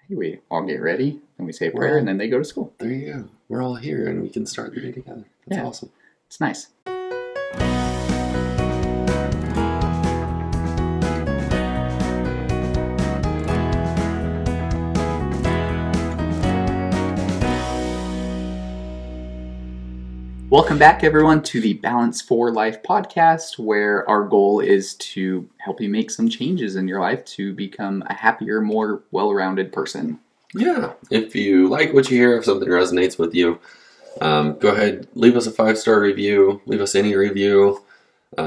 hey, we all get ready, and we say a We're prayer, all- and then they go to school. There you go. We're all here and we can start the day together. That's Yeah. awesome. It's nice. Welcome back, everyone, to the Balance for Life podcast, where our goal is to help you make some changes in your life to become a happier, more well-rounded person. Yeah. If you like what you hear, if something resonates with you, go ahead, leave us a 5-star review, leave us any review,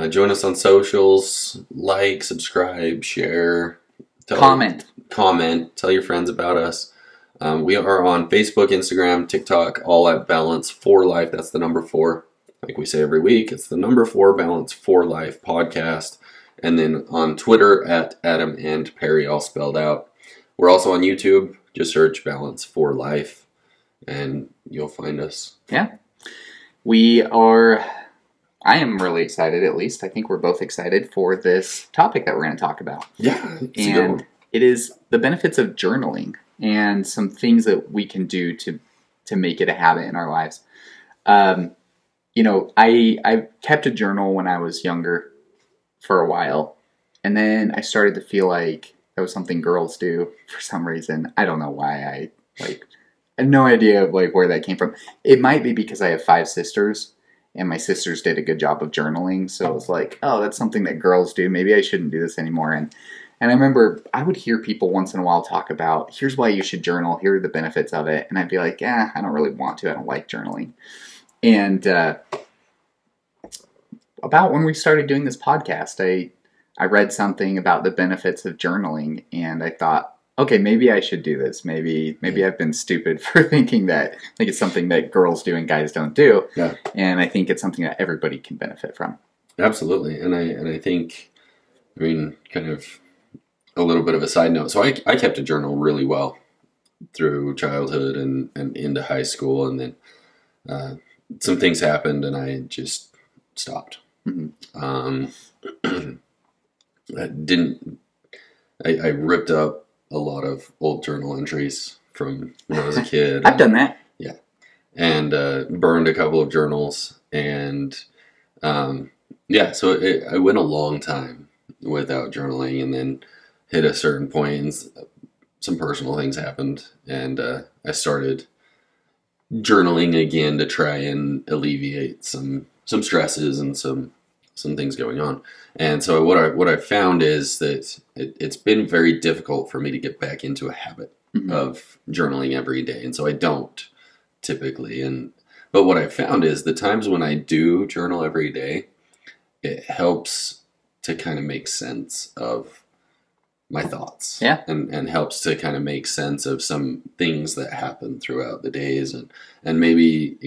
join us on socials, like, subscribe, share, Comment, tell your friends about us. We are on Facebook, Instagram, TikTok, all at Balance for Life. That's the number 4. Like we say every week, it's the number 4 Balance for Life podcast. And then on Twitter at Adam and Perry, all spelled out. We're also on YouTube. Just search Balance for Life and you'll find us. Yeah. I am really excited, at least. I think we're both excited for this topic that we're going to talk about. Yeah. And it is the benefits of journaling and some things that we can do to make it a habit in our lives. I kept a journal when I was younger for a while. And then I started to feel like that was something girls do for some reason. I don't know why. I have no idea where that came from. It might be because I have 5 sisters, and my sisters did a good job of journaling. So it was like, oh, that's something that girls do. Maybe I shouldn't do this anymore. And I remember I would hear people once in a while talk about, here's why you should journal. Here are the benefits of it. And I'd be like, I don't really want to. I don't like journaling. And about when we started doing this podcast, I read something about the benefits of journaling, and I thought, okay, maybe I should do this. Maybe I've been stupid for thinking that it's something that girls do and guys don't do. Yeah. And I think it's something that everybody can benefit from. Absolutely. And I think, kind of a little bit of a side note. So I kept a journal really well through childhood and into high school. And then some things happened and I just stopped. Mm-hmm. I ripped up a lot of old journal entries from when I was a kid. I've done that. Yeah. And burned a couple of journals. And so I went a long time without journaling, and then hit a certain point and some personal things happened. And I started journaling again to try and alleviate some stresses and some things going on. And so what I found is that it's been very difficult for me to get back into a habit of journaling every day. And so I don't typically. But what I found is the times when I do journal every day, it helps to kind of make sense of my thoughts. Yeah. And helps to kind of make sense of some things that happen throughout the days. And maybe,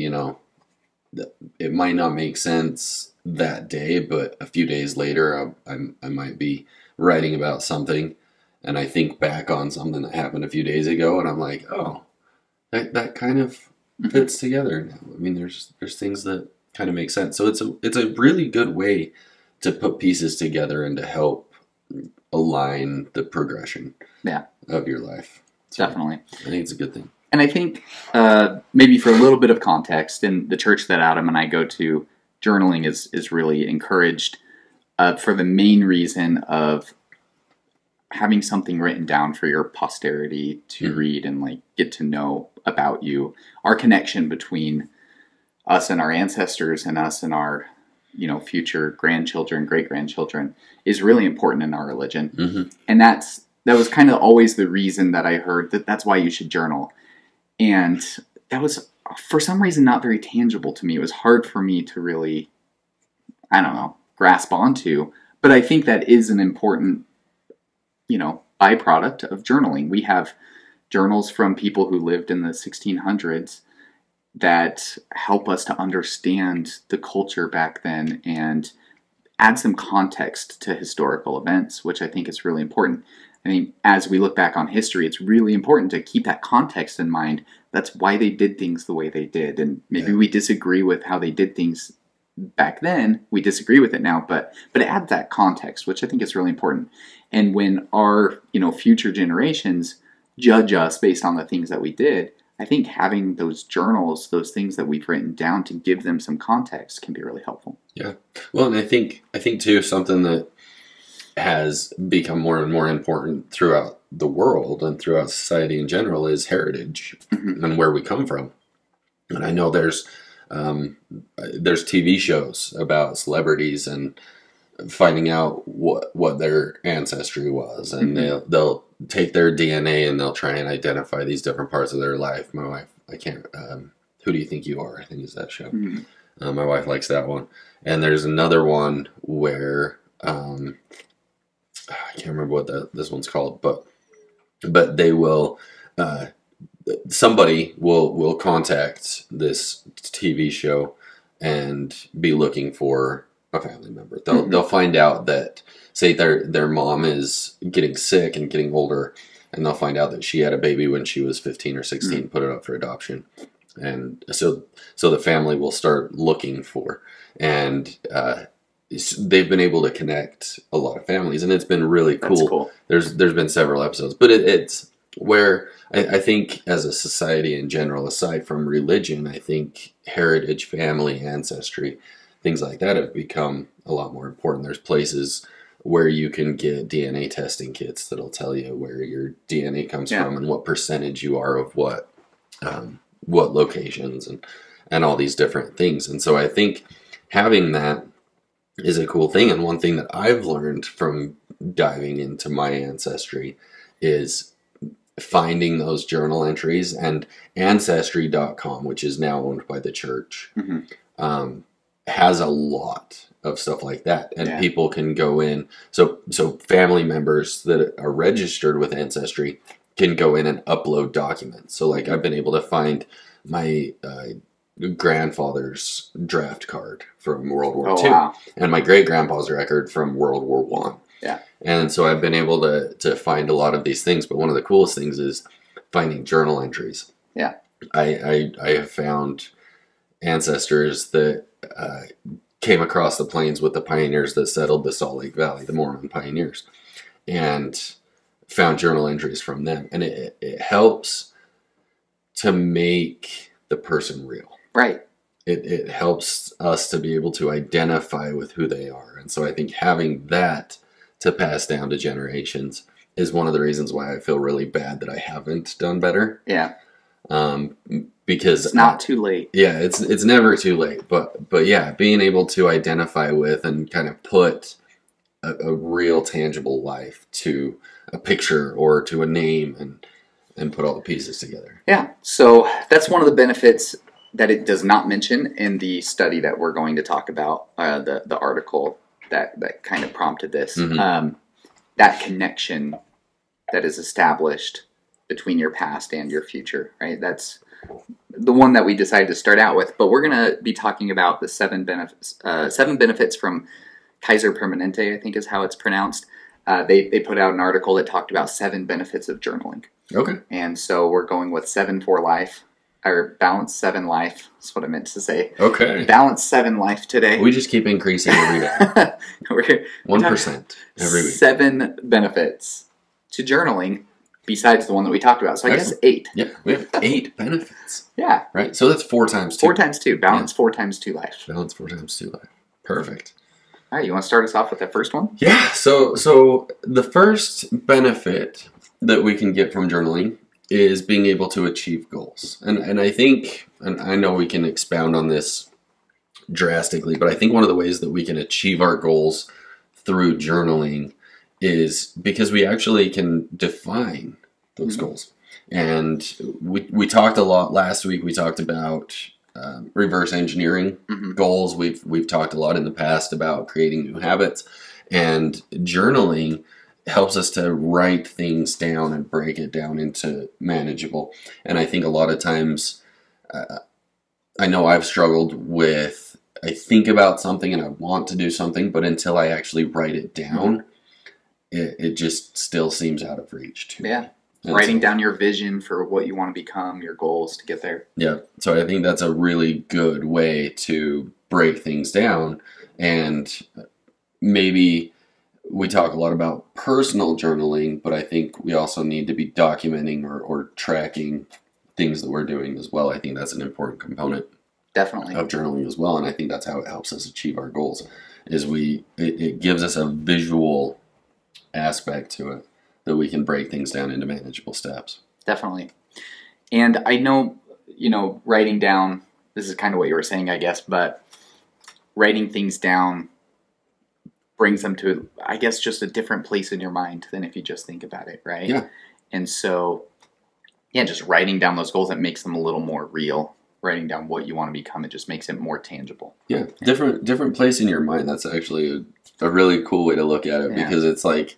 it might not make sense that day, but a few days later, I might be writing about something, and I think back on something that happened a few days ago, and I'm like, oh, that kind of fits together now. There's things that kind of make sense. So it's a really good way to put pieces together and to help align the progression of your life. So Definitely. I think it's a good thing. And I think maybe for a little bit of context, in the church that Adam and I go to, journaling is really encouraged for the main reason of having something written down for your posterity to read and get to know about you. Our connection between us and our ancestors and us and our future grandchildren, great-grandchildren is really important in our religion. Mm-hmm. And that was kind of always the reason that I heard that's why you should journal. And that was, for some reason, not very tangible to me. It was hard for me to really, grasp onto. But I think that is an important, byproduct of journaling. We have journals from people who lived in the 1600s that help us to understand the culture back then and add some context to historical events, which I think is really important. I mean, as we look back on history, it's really important to keep that context in mind. That's why they did things the way they did. And maybe we disagree with how they did things back then. We disagree with it now, but it adds that context, which I think is really important. And when our, future generations judge us based on the things that we did. I think having those journals, those things that we've written down to give them some context can be really helpful. Yeah. Well, and I think too, something that has become more and more important throughout the world and throughout society in general is heritage and where we come from. And I know there's TV shows about celebrities and finding out what their ancestry was, and they'll take their DNA and they'll try and identify these different parts of their life. My wife, I can't. Who Do You Think You Are? I think is that show. My wife likes that one. And there's another one where I can't remember what this one's called, but they will. Somebody will contact this TV show and be looking for a family member. They'll find out that, say, their mom is getting sick and getting older, and they'll find out that she had a baby when she was 15 or 16, put it up for adoption. And so the family will start looking for, and they've been able to connect a lot of families, and it's been really cool. That's cool. There's been several episodes, but it's where I think as a society in general, aside from religion, I think heritage, family, ancestry, things like that have become a lot more important. There's places where you can get DNA testing kits that'll tell you where your DNA comes from and what percentage you are of what locations and all these different things. And so I think having that is a cool thing. And one thing that I've learned from diving into my ancestry is finding those journal entries, and Ancestry.com, which is now owned by the church, has a lot of stuff like that. And people can go in. So family members that are registered with Ancestry can go in and upload documents. So like I've been able to find my grandfather's draft card from World War II. Wow. And my great-grandpa's record from World War I. Yeah. And so I've been able to find a lot of these things, but one of the coolest things is finding journal entries. Yeah. I have found ancestors that came across the plains with the pioneers that settled the Salt Lake Valley, the Mormon pioneers, and found journal entries from them. And it helps to make the person real. Right. It helps us to be able to identify with who they are. And so I think having that to pass down to generations is one of the reasons why I feel really bad that I haven't done better. Yeah. Because it's not too late. Yeah, it's never too late. But yeah, being able to identify with and kind of put a real tangible life to a picture or to a name and put all the pieces together. Yeah. So that's one of the benefits that it does not mention in the study that we're going to talk about, the article that kind of prompted this. That connection that is established between your past and your future, right? That's the one that we decided to start out with. But we're going to be talking about the seven benefits from Kaiser Permanente, I think is how it's pronounced. They put out an article that talked about 7 benefits of journaling. Okay. And so we're going with 7 for life. Or Balance 7 Life. That's what I meant to say. Okay. Balance 7 Life today. We just keep increasing every day. 1% every week. 7 benefits to journaling besides the one that we talked about. So I guess 8. Yeah, we have 8 benefits. Yeah. Right? So that's 4 times 2. 4 times 2. Balance 4 times 2 life. Balance 4 times 2 life. Perfect. All right, you want to start us off with that first one? Yeah. So the first benefit that we can get from journaling is being able to achieve goals. And I think, and I know we can expound on this drastically, but I think one of the ways that we can achieve our goals through journaling is because we actually can define those goals. And we talked a lot last week. We talked about reverse engineering goals. We've talked a lot in the past about creating new habits, and journaling helps us to write things down and break it down into manageable. And I think a lot of times, I know I've struggled with, I think about something and I want to do something, but until I actually write it down, it just still seems out of reach too. Yeah. And writing down your vision for what you want to become, your goals to get there. Yeah. So I think that's a really good way to break things down, and maybe we talk a lot about personal journaling, but I think we also need to be documenting or tracking things that we're doing as well. I think that's an important component Definitely. of journaling as well, and I think that's how it helps us achieve our goals. Is it gives us a visual aspect to it that we can break things down into manageable steps. Definitely. And I know, writing down, this is kind of what you were saying, I guess, but writing things down brings them to, I guess, just a different place in your mind than if you just think about it, right? Yeah. And so, just writing down those goals, that makes them a little more real. Writing down what you want to become, it just makes it more tangible. Yeah, different place in your mind. That's actually a really cool way to look at it, because it's like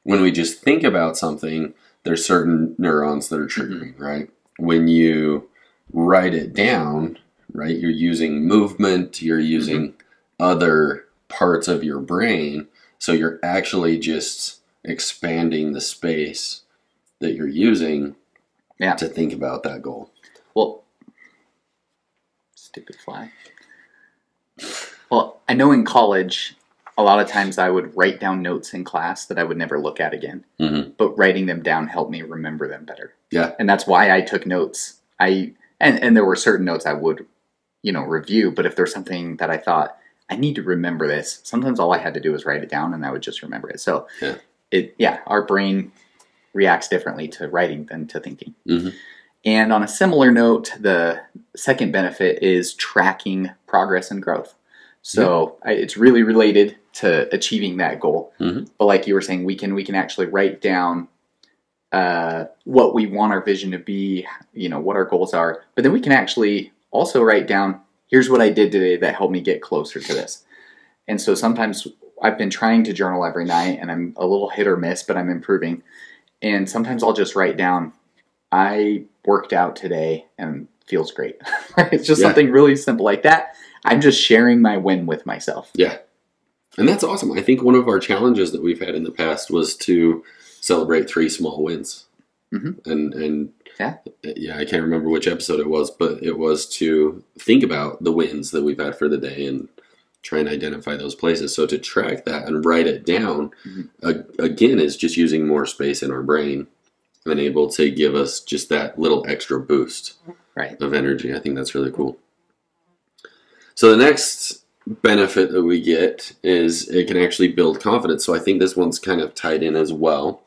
when we just think about something, there's certain neurons that are triggering, right? When you write it down, right, you're using movement, you're using other parts of your brain, so you're actually just expanding the space that you're using to think about that goal. Well, stupid fly. Well, I know in college, a lot of times I would write down notes in class that I would never look at again. But writing them down helped me remember them better. Yeah. And that's why I took notes. And there were certain notes I would, review. But if there's something that I thought, I need to remember this, sometimes all I had to do was write it down and I would just remember it. So, our brain reacts differently to writing than to thinking. And on a similar note, the second benefit is tracking progress and growth. So it's really related to achieving that goal. But like you were saying, we can actually write down what we want our vision to be, what our goals are. But then we can actually also write down, here's what I did today that helped me get closer to this. And so sometimes I've been trying to journal every night, and I'm a little hit or miss, but I'm improving. And sometimes I'll just write down, I worked out today and feels great. It's just something really simple like that. I'm just sharing my win with myself. Yeah. And that's awesome. I think one of our challenges that we've had in the past was to celebrate 3 small wins. And I can't remember which episode it was, but it was to think about the wins that we've had for the day and try and identify those places. So to track that and write it down, again, is just using more space in our brain and able to give us just that little extra boost of energy. I think that's really cool. So the next benefit that we get is it can actually build confidence. So I think this one's kind of tied in as well.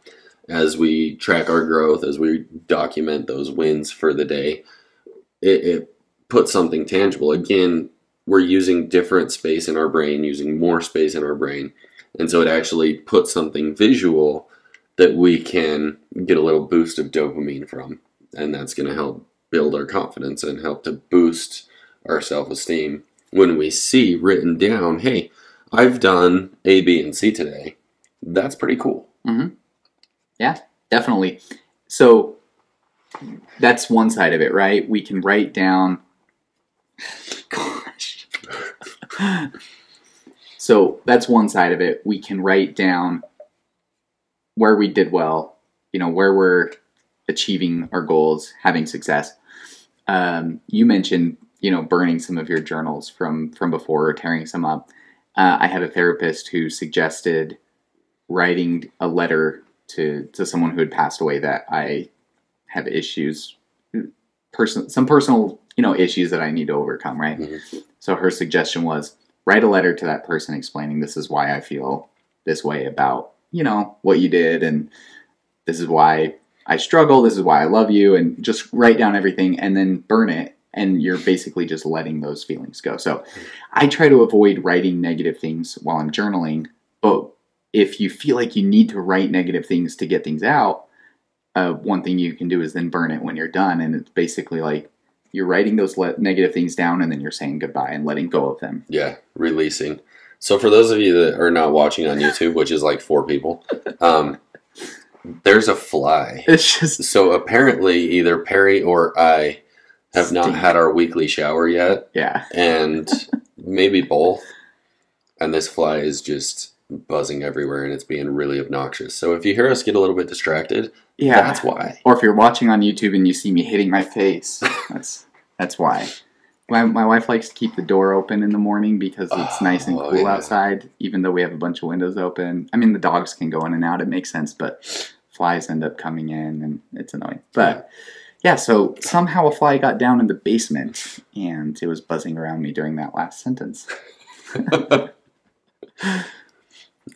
As we track our growth, as we document those wins for the day, it puts something tangible. Again, we're using different space in our brain, using more space in our brain. And so it actually puts something visual that we can get a little boost of dopamine from. And that's going to help build our confidence and help to boost our self-esteem when we see written down, hey, I've done A, B, and C today. That's pretty cool. Yeah, definitely. So that's one side of it, right? We can write down... Gosh. So that's one side of it. We can write down where we did well, where we're achieving our goals, having success. You mentioned, burning some of your journals from before or tearing some up. I had a therapist who suggested writing a letter to someone who had passed away that I have issues, some personal, issues that I need to overcome, right? So her suggestion was write a letter to that person explaining this is why I feel this way about, what you did, and this is why I struggle, this is why I love you, and just write down everything and then burn it, and you're basically just letting those feelings go. So I try to avoid writing negative things while I'm journaling, but if you feel like you need to write negative things to get things out, one thing you can do is then burn it when you're done, and it's basically like you're writing those negative things down and then you're saying goodbye and letting go of them. Yeah, releasing. So for those of you that are not watching on YouTube, which is like 4 people, there's a fly. It's just... So apparently either Perry or I have not had our weekly shower yet. Yeah. And maybe both. And this fly is just buzzing everywhere and it's being really obnoxious. So if you hear us get a little bit distracted, that's why. Or if you're watching on YouTube and you see me hitting my face, that's why. My wife likes to keep the door open in the morning because it's nice and cool yeah. outside, even though we have a bunch of windows open. I mean, the dogs can go in and out. It makes sense, but flies end up coming in, and it's annoying. But yeah, so somehow a fly got down in the basement, and it was buzzing around me during that last sentence.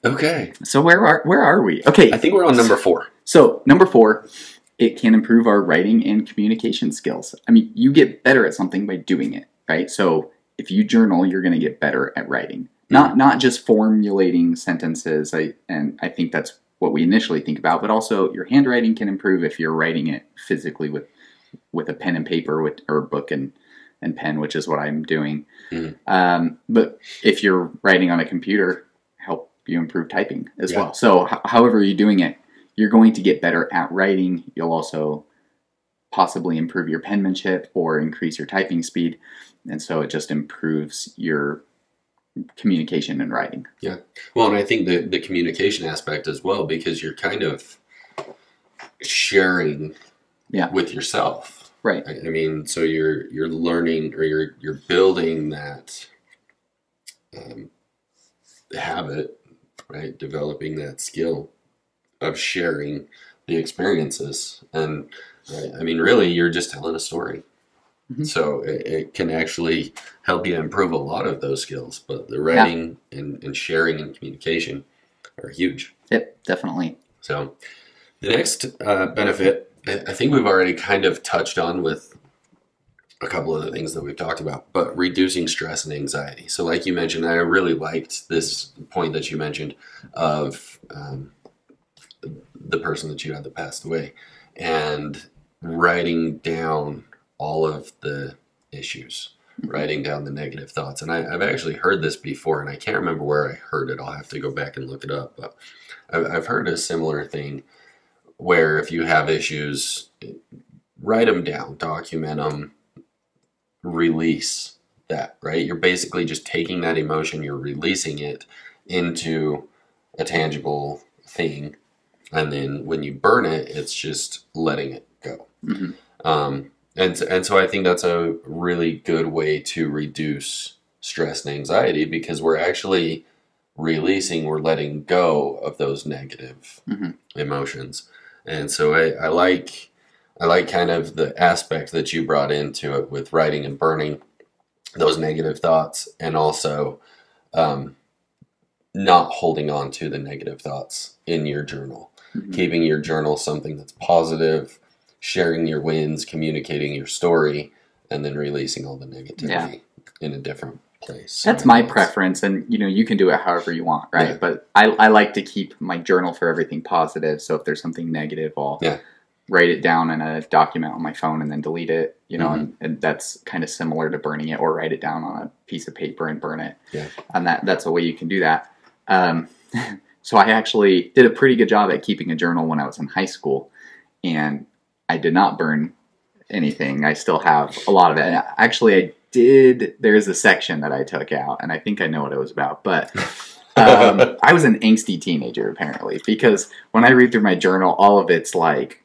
Okay. So where are we? Okay. I think we're on number 4. So number 4, it can improve our writing and communication skills. I mean, you get better at something by doing it, right? So if you journal, you're going to get better at writing. Not just formulating sentences, and I think that's what we initially think about, but also your handwriting can improve if you're writing it physically with a pen and paper or a book and pen, which is what I'm doing. But if you're writing on a computer, help you improve typing as well. So however you're doing it, you're going to get better at writing. You'll also possibly improve your penmanship or increase your typing speed. And so it just improves your communication and writing. Yeah. Well, and I think the communication aspect as well, because you're kind of sharing with yourself. Right. I mean, so you're learning, or you're building that habit, right? Developing that skill of sharing the experiences. And I mean, really, you're just telling a story. So it can actually help you improve a lot of those skills. But the writing and sharing and communication are huge. Yep, definitely. So the next benefit, I think we've already kind of touched on with a couple of the things that we've talked about, but reducing stress and anxiety. So like you mentioned, I really liked this point that you mentioned of the person that you had that passed away, and writing down all of the issues, writing down the negative thoughts. And I've actually heard this before, and I can't remember where I heard it. I'll have to go back and look it up. But I've heard a similar thing where if you have issues, write them down, document them, release that, right? You're basically just taking that emotion, you're releasing it into a tangible thing. And then when you burn it, it's just letting it go. And so I think that's a really good way to reduce stress and anxiety, because we're actually releasing, we're letting go of those negative emotions. And so I like kind of the aspect that you brought into it with writing and burning those negative thoughts, and also not holding on to the negative thoughts in your journal. Keeping your journal something that's positive, sharing your wins, communicating your story, and then releasing all the negativity in a different place. That's my preference, and you can do it however you want, right? Yeah. But I like to keep my journal for everything positive. So if there's something negative, I'll write it down in a document on my phone and then delete it. And that's kind of similar to burning it, or write it down on a piece of paper and burn it. Yeah, and that's a way you can do that. So I actually did a pretty good job at keeping a journal when I was in high school, and I did not burn anything. I still have a lot of it. Actually, I did. There's a section that I took out, and I think I know what it was about. But I was an angsty teenager, apparently, because when I read through my journal, all of it's like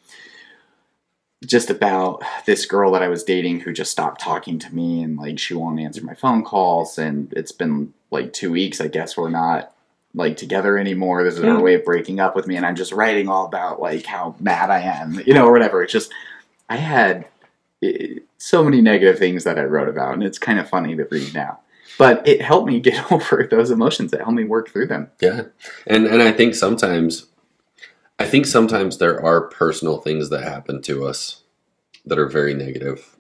just about this girl that I was dating who just stopped talking to me, and like she won't answer my phone calls, and it's been like 2 weeks. I guess we're not like together anymore. This is her way of breaking up with me, and I'm just writing all about like how mad I am, or whatever. It's just, I had so many negative things that I wrote about, and it's kind of funny to read now. But it helped me get over those emotions. It helped me work through them. Yeah, and I think sometimes there are personal things that happen to us that are very negative.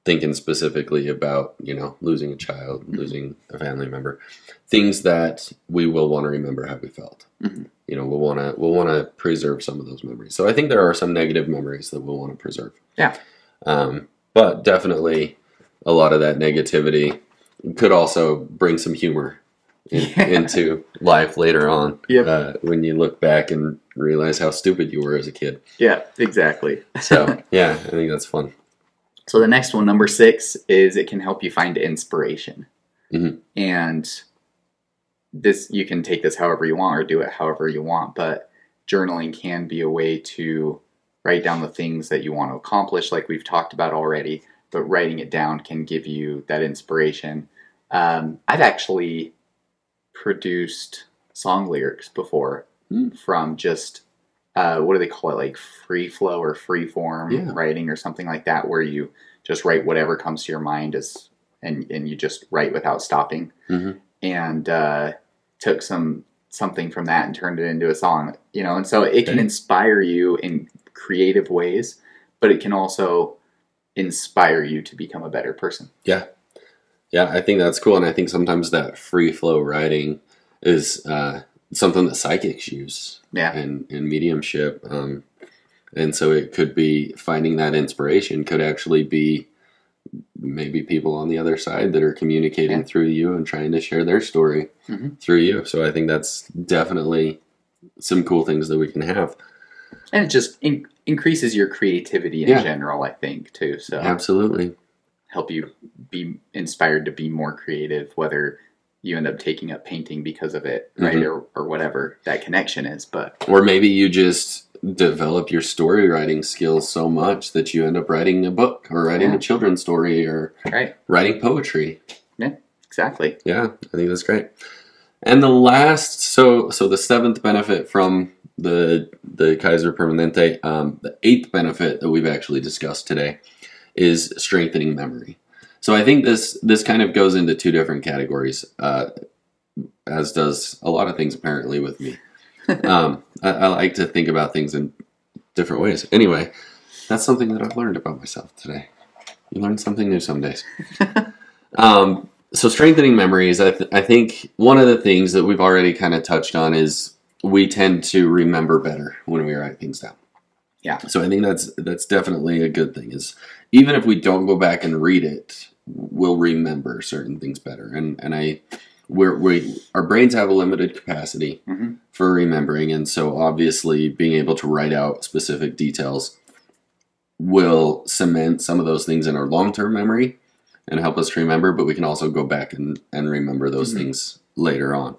Thinking specifically about, losing a child, losing a family member, things that we will want to remember how we felt. We'll want to preserve some of those memories. So I think there are some negative memories that we'll want to preserve. Yeah. But definitely a lot of that negativity could also bring some humor into life later on. When you look back and realize how stupid you were as a kid. Yeah, exactly. So yeah, I think that's fun. So the next one, number 6, is it can help you find inspiration. And this, you can take this however you want or do it however you want, but journaling can be a way to write down the things that you want to accomplish, like we've talked about already, but writing it down can give you that inspiration. I've actually produced song lyrics before from just what do they call it, like free flow or free form writing or something like that, where you just write whatever comes to your mind and you just write without stopping. And took something from that and turned it into a song, and so it can inspire you in creative ways, but it can also inspire you to become a better person. Yeah, I think that's cool, and I think sometimes that free flow writing is something that psychics use in mediumship, and so it could be finding that inspiration could actually be maybe people on the other side that are communicating through you and trying to share their story through you. So I think that's definitely some cool things that we can have. And it just increases your creativity in general, I think, too. So absolutely. Help you be inspired to be more creative, whether you end up taking up painting because of it, right? Or whatever that connection is. Or maybe you just develop your story writing skills so much that you end up writing a book or writing a children's story or writing poetry. Yeah, exactly. Yeah, I think that's great. And the last, so the seventh benefit from the Kaiser Permanente, the eighth benefit that we've actually discussed today is strengthening memory. So I think this kind of goes into two different categories, as does a lot of things apparently with me. I like to think about things in different ways. Anyway, that's something that I've learned about myself today. You learn something new some days. So strengthening memories, I think one of the things that we've already kind of touched on is we tend to remember better when we write things down. Yeah. So I think that's definitely a good thing. Is even if we don't go back and read it, we'll remember certain things better. And our brains have a limited capacity for remembering, and so obviously being able to write out specific details will cement some of those things in our long-term memory and help us to remember, but we can also go back and remember those things later on.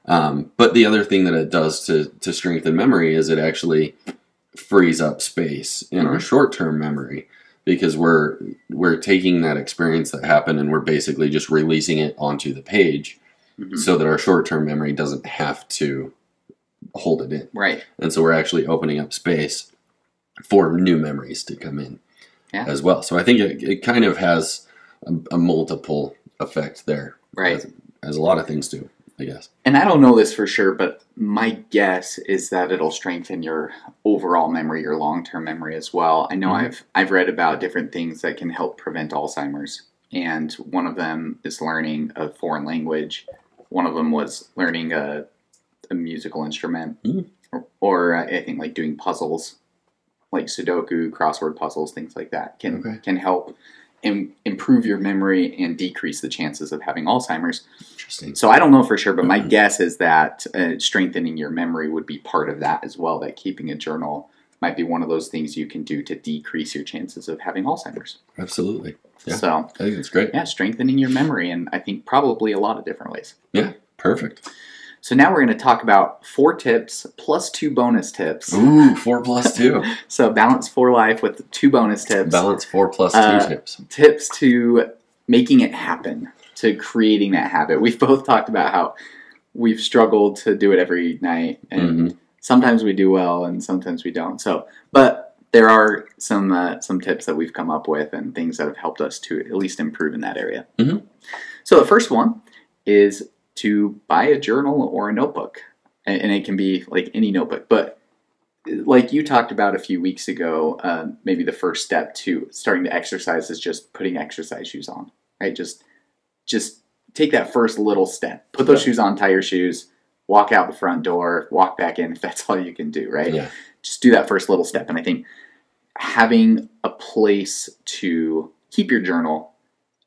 But the other thing that it does to strengthen memory is it actually frees up space in our short-term memory, because we're taking that experience that happened and we're basically just releasing it onto the page so that our short-term memory doesn't have to hold it in. Right. And so we're actually opening up space for new memories to come in as well. So I think it kind of has a multiple effect there. Right. As a lot of things do, I guess. And I don't know this for sure, but my guess is that it'll strengthen your overall memory, your long-term memory as well. I know I've read about different things that can help prevent Alzheimer's, and one of them is learning a foreign language. One of them was learning a musical instrument, or I think like doing puzzles, like Sudoku, crossword puzzles, things like that can help improve your memory and decrease the chances of having Alzheimer's. Interesting. So I don't know for sure, but my guess is that strengthening your memory would be part of that as well, that keeping a journal might be one of those things you can do to decrease your chances of having Alzheimer's. Absolutely. Yeah, so I think it's great. Yeah, strengthening your memory, and I think probably a lot of different ways. Yeah, perfect. So now we're going to talk about 4 tips plus 2 bonus tips. Ooh, 4 plus 2. So balance for life with 2 bonus tips. Balance 4 plus 2 tips. Tips to making it happen, to creating that habit. We've both talked about how we've struggled to do it every night, and sometimes we do well and sometimes we don't. But there are some tips that we've come up with and things that have helped us to at least improve in that area. So the first one is to buy a journal or a notebook. And it can be like any notebook. But like you talked about a few weeks ago, maybe the first step to starting to exercise is just putting exercise shoes on, right? Just take that first little step. Put those shoes on, tie your shoes, walk out the front door, walk back in if that's all you can do, right? Yeah. Just do that first little step. And I think having a place to keep your journal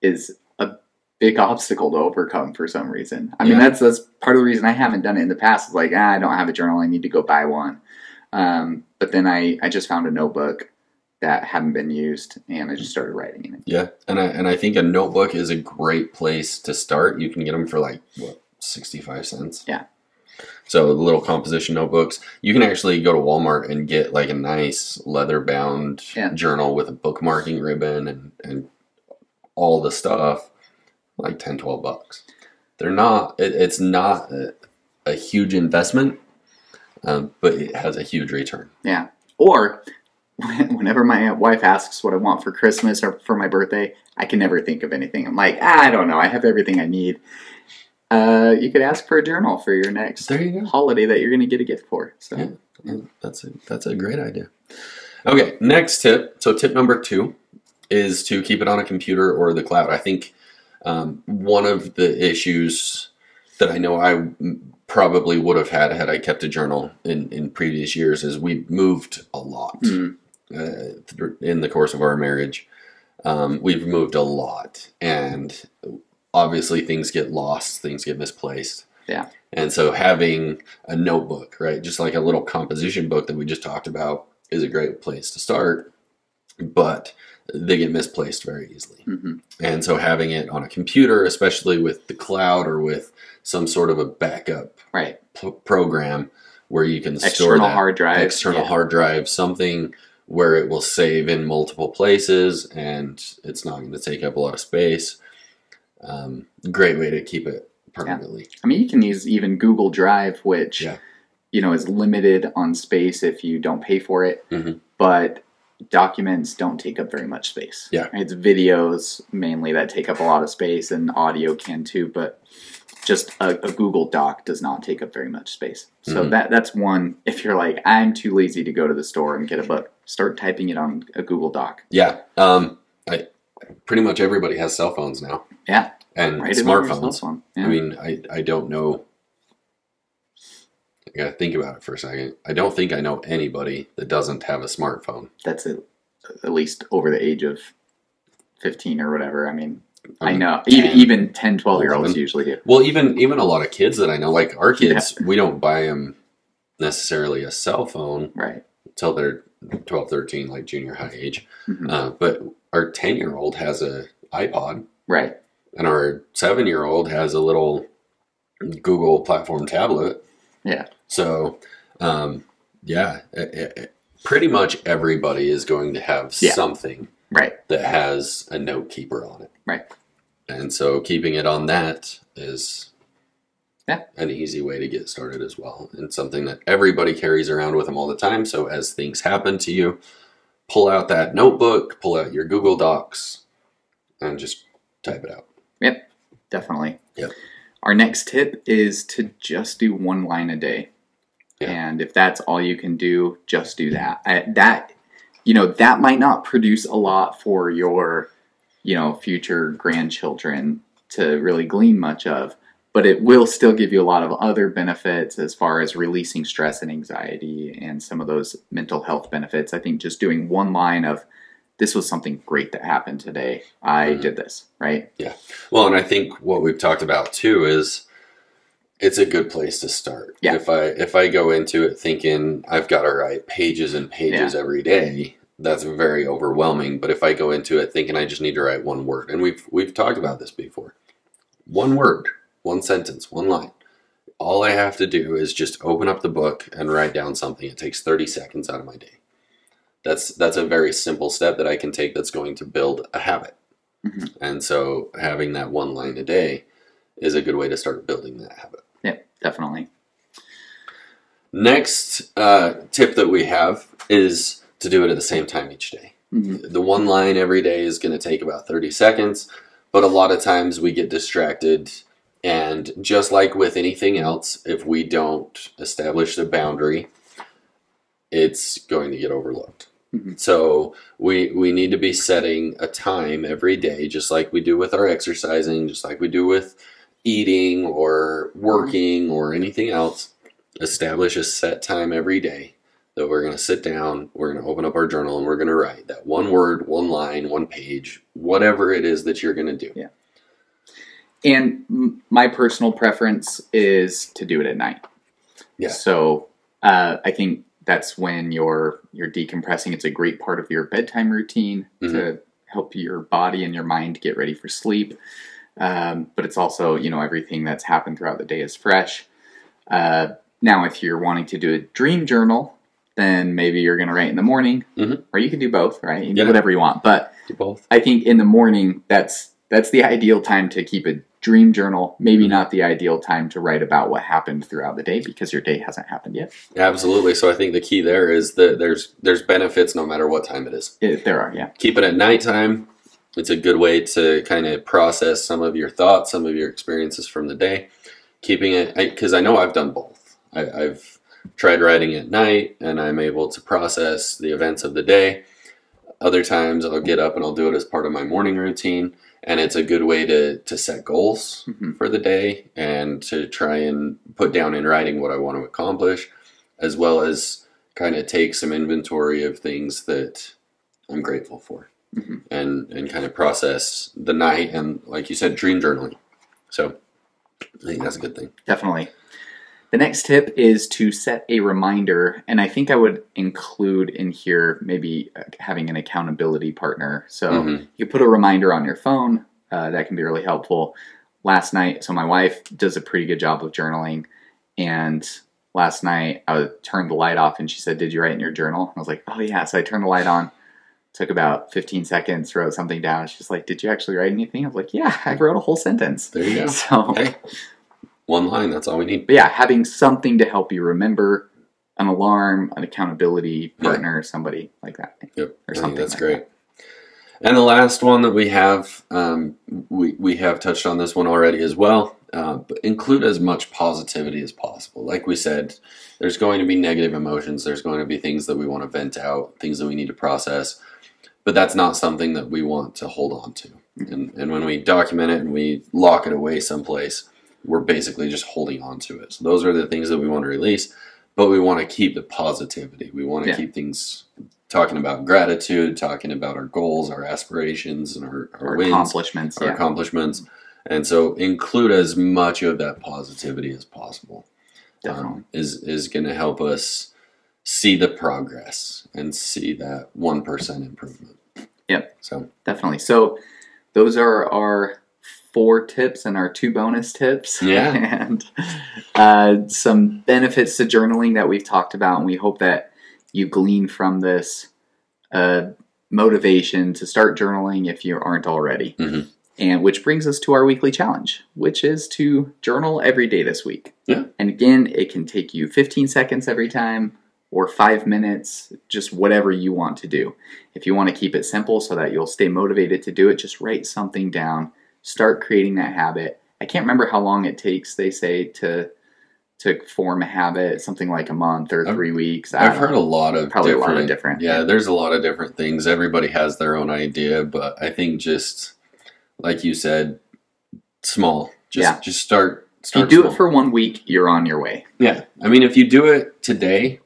is a big obstacle to overcome for some reason. I mean, that's part of the reason I haven't done it in the past. Is like, I don't have a journal. I need to go buy one. But then I just found a notebook that hadn't been used, and I just started writing in it. Yeah, and I think a notebook is a great place to start. You can get them for like, 65 cents? Yeah. So the little composition notebooks. You can actually go to Walmart and get like a nice leather-bound journal with a bookmarking ribbon and all the stuff, like 10, $12. They're not, it's not a huge investment, but it has a huge return. Yeah. Or whenever my wife asks what I want for Christmas or for my birthday, I can never think of anything. I'm like, I don't know. I have everything I need. You could ask for a journal for your next holiday that you're going to get a gift for. So yeah, that's a great idea. Okay, next tip. So tip number 2 is to keep it on a computer or the cloud. I think one of the issues that I know I probably would have had I kept a journal in previous years is we moved a lot in the course of our marriage. We've moved a lot, and obviously things get lost, things get misplaced. Yeah. And so having a notebook, right, just like a little composition book that we just talked about, is a great place to start, but they get misplaced very easily. Mm-hmm. And so having it on a computer, especially with the cloud or with some sort of a backup program where you can store that external hard drive, something where it will save in multiple places and it's not going to take up a lot of space. Great way to keep it permanently. Yeah. I mean, you can use even Google Drive, which is limited on space if you don't pay for it, but documents don't take up very much space. Yeah. It's videos mainly that take up a lot of space, and audio can too, but just a Google Doc does not take up very much space. So that's one, if you're like, I'm too lazy to go to the store and get a book, start typing it on a Google Doc. Yeah. Pretty much everybody has cell phones now. Yeah. And smartphones. Yeah. I mean, I don't know. I gotta think about it for a second. I don't think I know anybody that doesn't have a smartphone. That's at least over the age of 15 or whatever. I mean, I know. 10, even 10, 12-year-olds usually do. Well, even a lot of kids that I know, like our kids, we don't buy them necessarily a cell phone until they're 12, 13, like junior high age. But our 10-year-old has a iPod. Right. And our 7-year-old has a little Google platform tablet. Yeah. So, pretty much everybody is going to have something that has a note keeper on it. Right. And so keeping it on that is an easy way to get started as well. And something that everybody carries around with them all the time. So as things happen to you, pull out that notebook, pull out your Google Docs, and just type it out. Yep, definitely. Yep. Our next tip is to just do one line a day. Yeah. And if that's all you can do, just do that. That might not produce a lot for your, future grandchildren to really glean much of, but it will still give you a lot of other benefits as far as releasing stress and anxiety and some of those mental health benefits. I think just doing one line of, this was something great that happened today. I did this, right? Yeah. Well, and I think what we've talked about too is it's a good place to start. Yeah. If I go into it thinking I've got to write pages and pages every day, that's very overwhelming. But if I go into it thinking I just need to write one word, and we've talked about this before, one word, one sentence, one line. All I have to do is just open up the book and write down something. It takes 30 seconds out of my day. That's a very simple step that I can take that's going to build a habit. And so having that one line a day is a good way to start building that habit. Yeah, definitely. Next tip that we have is to do it at the same time each day. The one line every day is going to take about 30 seconds, but a lot of times we get distracted. And just like with anything else, if we don't establish the boundary, it's going to get overlooked. So we need to be setting a time every day, just like we do with our exercising, just like we do with eating or working or anything else. Establish a set time every day that we're going to sit down, we're going to open up our journal, and we're going to write that one word, one line, one page, whatever it is that you're going to do. Yeah. And my personal preference is to do it at night. Yeah. So I think that's when you're decompressing. It's a great part of your bedtime routine to help your body and your mind get ready for sleep. But it's also, everything that's happened throughout the day is fresh. Now, if you're wanting to do a dream journal, then maybe you're going to write in the morning, or you can do both, right? You can do whatever you want. But do both. I think in the morning, that's the ideal time to keep a dream journal. Maybe not the ideal time to write about what happened throughout the day because your day hasn't happened yet. Absolutely. So I think the key there is that there's benefits no matter what time it is. There are, yeah. Keep it at nighttime. It's a good way to kind of process some of your thoughts, some of your experiences from the day. Keeping it, because I know I've done both. I've tried writing at night, and I'm able to process the events of the day. Other times I'll get up and I'll do it as part of my morning routine, and it's a good way to set goals for the day and to try and put down in writing what I want to accomplish, as well as kind of take some inventory of things that I'm grateful for and kind of process the night and, like you said, dream journaling. So I think that's a good thing. Definitely. The next tip is to set a reminder, and I think I would include in here maybe having an accountability partner. So you put a reminder on your phone. That can be really helpful. Last night, so my wife does a pretty good job of journaling, and last night I turned the light off and she said, "Did you write in your journal?" I was like, "Oh yeah." So I turned the light on, took about 15 seconds, wrote something down. She's like, "Did you actually write anything?" I was like, "Yeah, I wrote a whole sentence." There you go. So, hey, one line, that's all we need. But yeah, having something to help you remember, an alarm, an accountability partner, somebody like that. Yep, or something that's like great. That. And the last one that we have, we have touched on this one already as well, but include as much positivity as possible. Like we said, there's going to be negative emotions. There's going to be things that we want to vent out, things that we need to process, but that's not something that we want to hold on to. And when we document it and we lock it away someplace, we're basically just holding on to it. So those are the things that we want to release, but we want to keep the positivity. We want to keep things talking about gratitude, talking about our goals, our aspirations, and our wins, accomplishments. Our accomplishments. And so include as much of that positivity as possible. Is going to help us see the progress and see that 1% improvement. Yep. So definitely. So those are our 4 tips and our 2 bonus tips. Yeah. And some benefits to journaling that we've talked about, and we hope that you glean from this motivation to start journaling if you aren't already. And which brings us to our weekly challenge, which is to journal every day this week. Yeah. And again, it can take you 15 seconds every time or 5 minutes, just whatever you want to do. If you want to keep it simple so that you'll stay motivated to do it, just write something down. Start creating that habit. I can't remember how long it takes, they say, to form a habit, something like a month or 3 weeks. I've heard a lot of different. Yeah, there's a lot of different things. Everybody has their own idea, but I think just like you said, small. Just start. If you do it for 1 week, you're on your way. Yeah. I mean, if you do it today,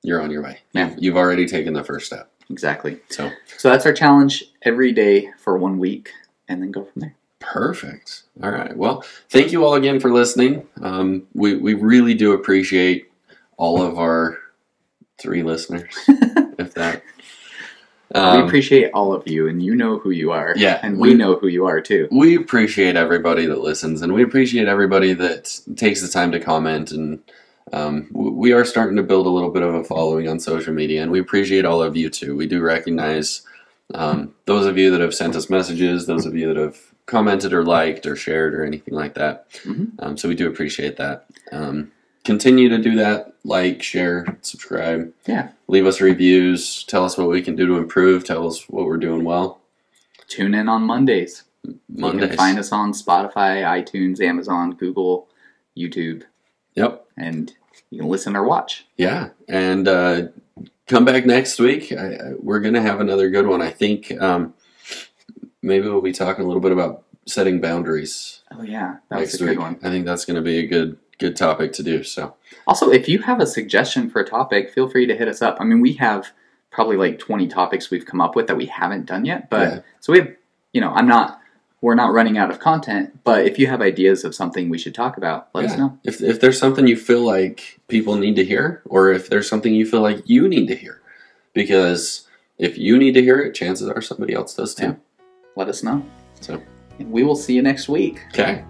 you're on your way. Yeah. You've already taken the first step. Exactly. So that's our challenge, every day for 1 week, and then go from there. Perfect. All right. Well, thank you all again for listening. We really do appreciate all of our 3 listeners, if that. We appreciate all of you, and you know who you are. Yeah. And we know who you are, too. We appreciate everybody that listens, and we appreciate everybody that takes the time to comment. And we are starting to build a little bit of a following on social media, and we appreciate all of you, too. We do recognize those of you that have sent us messages, those of you that have commented or liked or shared or anything like that. So we do appreciate that. Continue to do that. Like, share, subscribe. Yeah. Leave us reviews. Tell us what we can do to improve. Tell us what we're doing well. Tune in on Mondays. You can find us on Spotify, iTunes, Amazon, Google, YouTube. Yep. And you can listen or watch. Yeah. And come back next week. We're going to have another good one. I think maybe we'll be talking a little bit about setting boundaries. Oh, yeah. That was a good one. I think that's going to be a good topic to do. So, also, if you have a suggestion for a topic, feel free to hit us up. I mean, we have probably like 20 topics we've come up with that we haven't done yet. But so we have, we're not running out of content. But if you have ideas of something we should talk about, let us know. If there's something you feel like people need to hear, or if there's something you feel like you need to hear, because if you need to hear it, chances are somebody else does too. Yeah. Let us know. So we will see you next week. Okay.